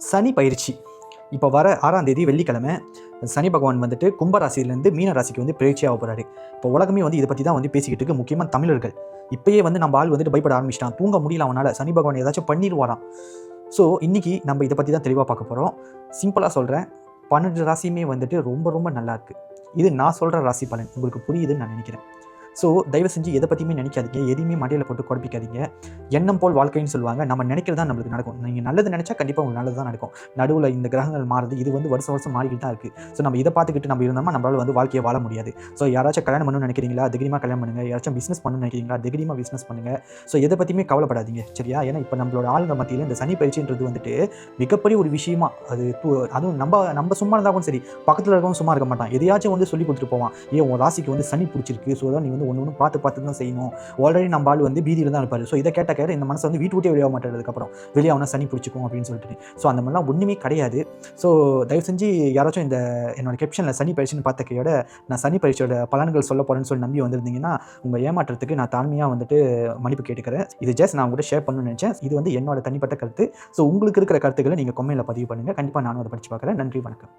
சனி பயிற்சி இப்போ வர 6ஆம் தேதி வெள்ளிக்கிழமை சனி பகவான் வந்துட்டு கும்பராசிலேருந்து மீன ராசிக்கு வந்து பயிற்சியாக போகிறாரு. இப்போ உலகமே வந்து இதை பற்றி தான் வந்து பேசிக்கிட்டு இருக்கு. முக்கியமாக தமிழர்கள் இப்பயே வந்து நம்ம ஆள் வந்துட்டு பயப்பட ஆரம்பிச்சிட்டான். தூங்க முடியல அவனால், சனி பகவான் ஏதாச்சும் பண்ணிடுவாராம். ஸோ இன்றைக்கி நம்ம இதை பற்றி தான் தெளிவாக பார்க்க போகிறோம். சிம்பிளாக சொல்கிறேன், 12 ராசியுமே வந்துட்டு ரொம்ப ரொம்ப நல்லா இருக்குது. இது நான் சொல்கிற ராசி பலன் உங்களுக்கு புரியுதுன்னு நான் நினைக்கிறேன். ஸோ தயவு செஞ்சு எதை பற்றியுமே நினைக்காதீங்க, எதையுமே மண்டையில் போட்டு குழப்பிக்காதீங்க. எண்ணம் போல் வாழ்க்கைன்னு சொல்லுவாங்க. நம்ம நினைக்கிறது தான் நம்மளுக்கு நடக்கும். நீங்கள் நல்லது நினச்சா கண்டிப்பாக உங்களுக்கு நல்லது தான் நடக்கும். நடுவில் இந்த கிரகங்கள் மாறுது, இது வந்து வருஷம் வருஷம் மாறிக்கிட்டு தான் இருக்குது. ஸோ நம்ம இதை பார்த்துக்கிட்டு நம்ம இருந்தோம்னா நம்மளால் வந்து வாழ்க்கையை வாழ முடியாது. ஸோ யாராச்சும் கல்யாணம் பண்ணணும்னு நினைக்கிறீங்களா, திடீர்மா கல்யாணம் பண்ணுங்கள். யாராச்சும் பிஸ்னஸ் பண்ணணும்னு நினைக்கிறீங்களா, திடீர்மா பிஸ்னஸ் பண்ணுங்கள். ஸோ எதை பற்றியுமே கவலைப்படாதீங்க, சரியா? ஏன்னா இப்போ நம்மளோட ஆளுங்க மத்தியில் இந்த சனி பயிற்சின்றது வந்துட்டு மிகப்பெரிய ஒரு விஷயமா, அதுவும் நம்ம சும்மா இருந்தால் கூட சரி, பக்கத்தில் இருக்கவும் சும்மா இருக்க மாட்டான். எதையாச்சும் வந்து சொல்லி கொடுத்துட்டு போவான். உன் ராசிக்கு வந்து சனி பிடிச்சிருக்கு, ஸோ தான் நீ வந்து ஒன்று பார்த்து தான் செய்யணும். ஆல்ரெடி நம்ம ஆள் வந்து பீதியில் தான் இருப்பார். ஸோ இதை கேட்ட இந்த மனசை வந்து வீட்டு விட்டே வெளியாக மாட்டார். அதுக்கப்புறம் வெளியாகனா சனி பிடிச்சிக்கும் அப்படின்னு சொல்லிட்டு. ஸோ அந்த மாதிரிலாம் ஒன்றுமே கிடையாது. ஸோ தயவு செஞ்சு யாராச்சும் இந்த என்னோட கேப்ஷனில் சனி பயிற்சின்னு பார்த்த கையோட நான் சனி பயிற்சியோட பலன்கள் சொல்ல போகிறேன்னு சொல்லி நம்பி வந்திருந்தீங்கன்னா உங்கள் ஏமாற்றத்துக்கு நான் தாழ்மையாக வந்துட்டு மன்னிப்பு கேட்டுக்கிறேன். இது ஜஸ்ட் நான் உங்கள்கிட்ட ஷேர் பண்ணணும்னு நினச்சேன். இது வந்து என்னோட தனிப்பட்ட கருத்து. ஸோ உங்களுக்கு இருக்கிற கருத்துக்களை நீங்கள் கொம்மையில் பதிவு பண்ணுங்கள். கண்டிப்பாக நானும் அதை படித்து பார்க்குறேன். நன்றி, வணக்கம்.